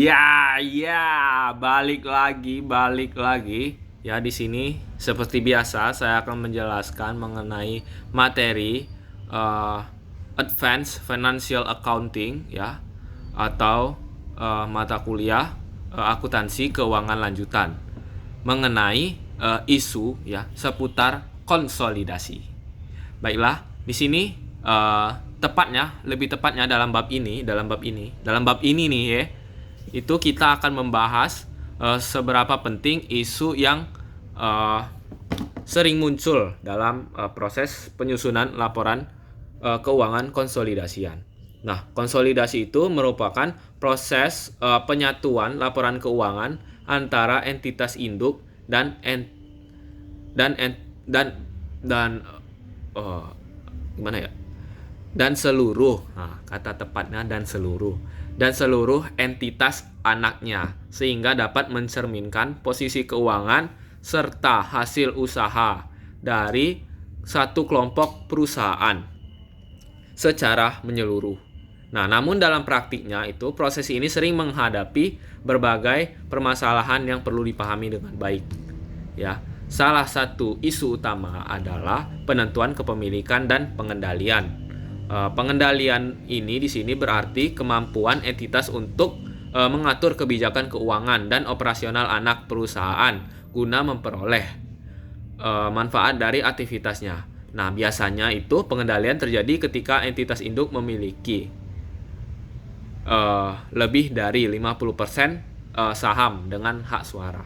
Ya, balik lagi. Ya, di sini seperti biasa saya akan menjelaskan mengenai materi uh, Advanced Financial Accounting ya, atau mata kuliah akuntansi keuangan lanjutan mengenai isu ya seputar konsolidasi. Baiklah, di sini lebih tepatnya dalam bab ini nih ya, itu kita akan membahas seberapa penting isu yang sering muncul dalam proses penyusunan laporan keuangan konsolidasian. Nah, konsolidasi itu merupakan proses penyatuan laporan keuangan antara entitas induk dan gimana ya? Dan seluruh, kata tepatnya dan seluruh entitas anaknya, sehingga dapat mencerminkan posisi keuangan serta hasil usaha dari satu kelompok perusahaan secara menyeluruh. Nah, namun dalam praktiknya itu proses ini sering menghadapi berbagai permasalahan yang perlu dipahami dengan baik. Ya, salah satu isu utama adalah penentuan kepemilikan dan pengendalian. Pengendalian ini di sini berarti kemampuan entitas untuk mengatur kebijakan keuangan dan operasional anak perusahaan guna memperoleh manfaat dari aktivitasnya. Nah, biasanya itu pengendalian terjadi ketika entitas induk memiliki lebih dari 50% saham dengan hak suara.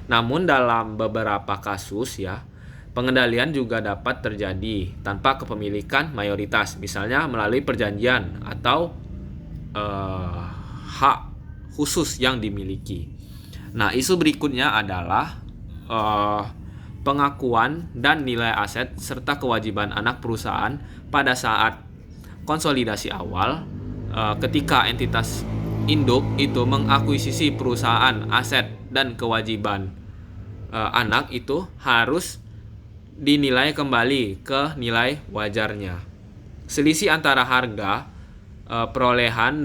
Namun dalam beberapa kasus ya, pengendalian juga dapat terjadi tanpa kepemilikan mayoritas, misalnya melalui perjanjian atau hak khusus yang dimiliki. Nah, isu berikutnya adalah pengakuan dan nilai aset serta kewajiban anak perusahaan pada saat konsolidasi awal. Ketika entitas induk itu mengakuisisi perusahaan, aset dan kewajiban anak itu harus dinilai kembali ke nilai wajarnya. Selisih antara harga perolehan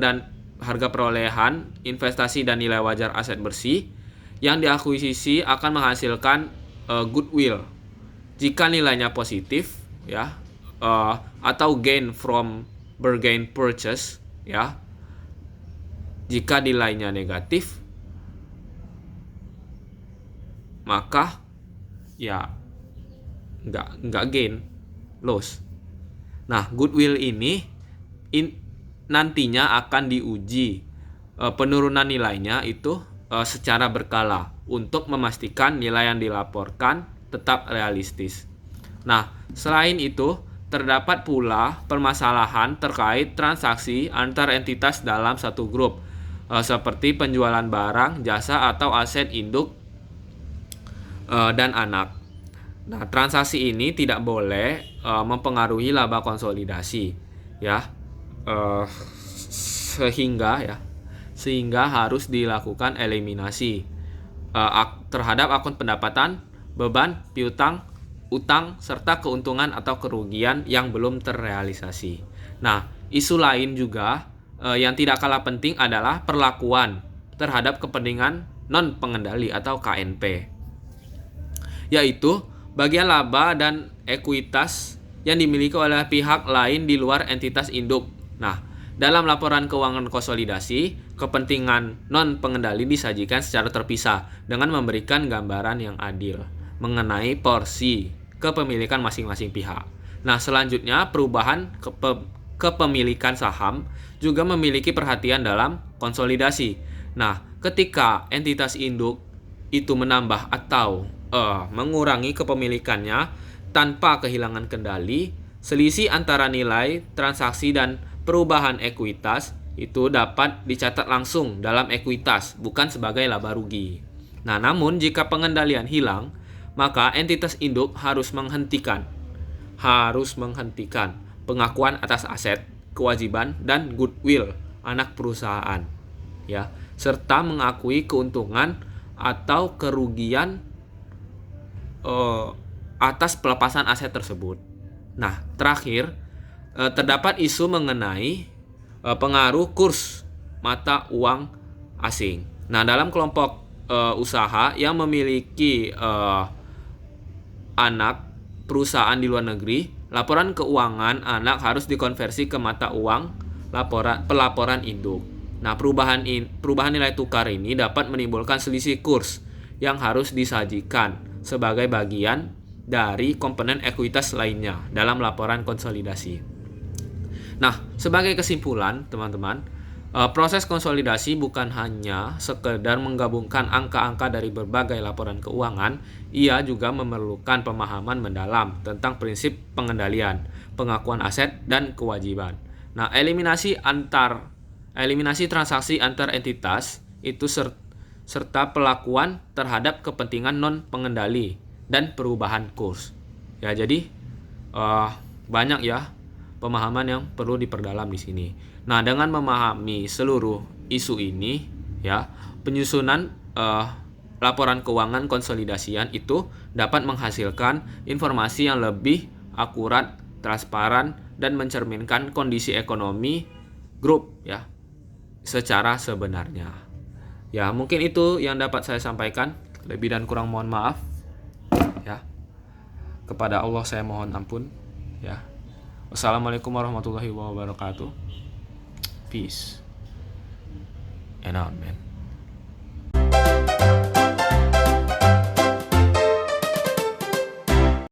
investasi dan nilai wajar aset bersih yang diakuisisi akan menghasilkan goodwill. Jika nilainya positif ya, atau gain from bargain purchase ya. Jika nilainya negatif, maka ya nggak gain, loss. Nah, goodwill ini nantinya akan diuji penurunan nilainya itu secara berkala untuk memastikan nilai yang dilaporkan tetap realistis. Nah, selain itu terdapat pula permasalahan terkait transaksi antar entitas dalam satu grup, seperti penjualan barang, jasa atau aset induk dan anak. Nah, transaksi ini tidak boleh mempengaruhi laba konsolidasi, ya, sehingga harus dilakukan eliminasi terhadap akun pendapatan, beban piutang, utang, serta keuntungan atau kerugian yang belum terrealisasi. Nah, isu lain juga yang tidak kalah penting adalah perlakuan terhadap kepentingan non-pengendali atau KNP, yaitu bagian laba dan ekuitas yang dimiliki oleh pihak lain di luar entitas induk. Nah, dalam laporan keuangan konsolidasi, kepentingan non-pengendali disajikan secara terpisah dengan memberikan gambaran yang adil mengenai porsi kepemilikan masing-masing pihak. Nah, selanjutnya perubahan kepemilikan saham juga memiliki perhatian dalam konsolidasi. Nah, ketika entitas induk itu menambah atau mengurangi kepemilikannya tanpa kehilangan kendali, selisih antara nilai transaksi dan perubahan ekuitas itu dapat dicatat langsung dalam ekuitas, bukan sebagai laba rugi. Nah, namun jika pengendalian hilang, maka entitas induk harus menghentikan pengakuan atas aset, kewajiban, dan goodwill anak perusahaan, ya, serta mengakui keuntungan atau kerugian atas pelepasan aset tersebut. Nah, terakhir terdapat isu mengenai pengaruh kurs mata uang asing. Nah, dalam kelompok usaha yang memiliki anak perusahaan di luar negeri, laporan keuangan anak harus dikonversi ke mata uang pelaporan induk. Nah, perubahan nilai tukar ini dapat menimbulkan selisih kurs yang harus disajikan sebagai bagian dari komponen ekuitas lainnya dalam laporan konsolidasi. Nah, sebagai kesimpulan, teman-teman, proses konsolidasi bukan hanya sekedar menggabungkan angka-angka dari berbagai laporan keuangan, ia juga memerlukan pemahaman mendalam tentang prinsip pengendalian, pengakuan aset, dan kewajiban. Nah, eliminasi transaksi antar entitas itu serta pelakuan terhadap kepentingan non pengendali dan perubahan kurs. Ya, jadi banyak ya pemahaman yang perlu diperdalam di sini. Nah, dengan memahami seluruh isu ini, ya, penyusunan laporan keuangan konsolidasian itu dapat menghasilkan informasi yang lebih akurat, transparan, dan mencerminkan kondisi ekonomi grup ya secara sebenarnya. Ya, mungkin itu yang dapat saya sampaikan. Lebih dan kurang mohon maaf. Ya. Kepada Allah saya mohon ampun. Ya. Wassalamualaikum warahmatullahi wabarakatuh. Peace and out, man.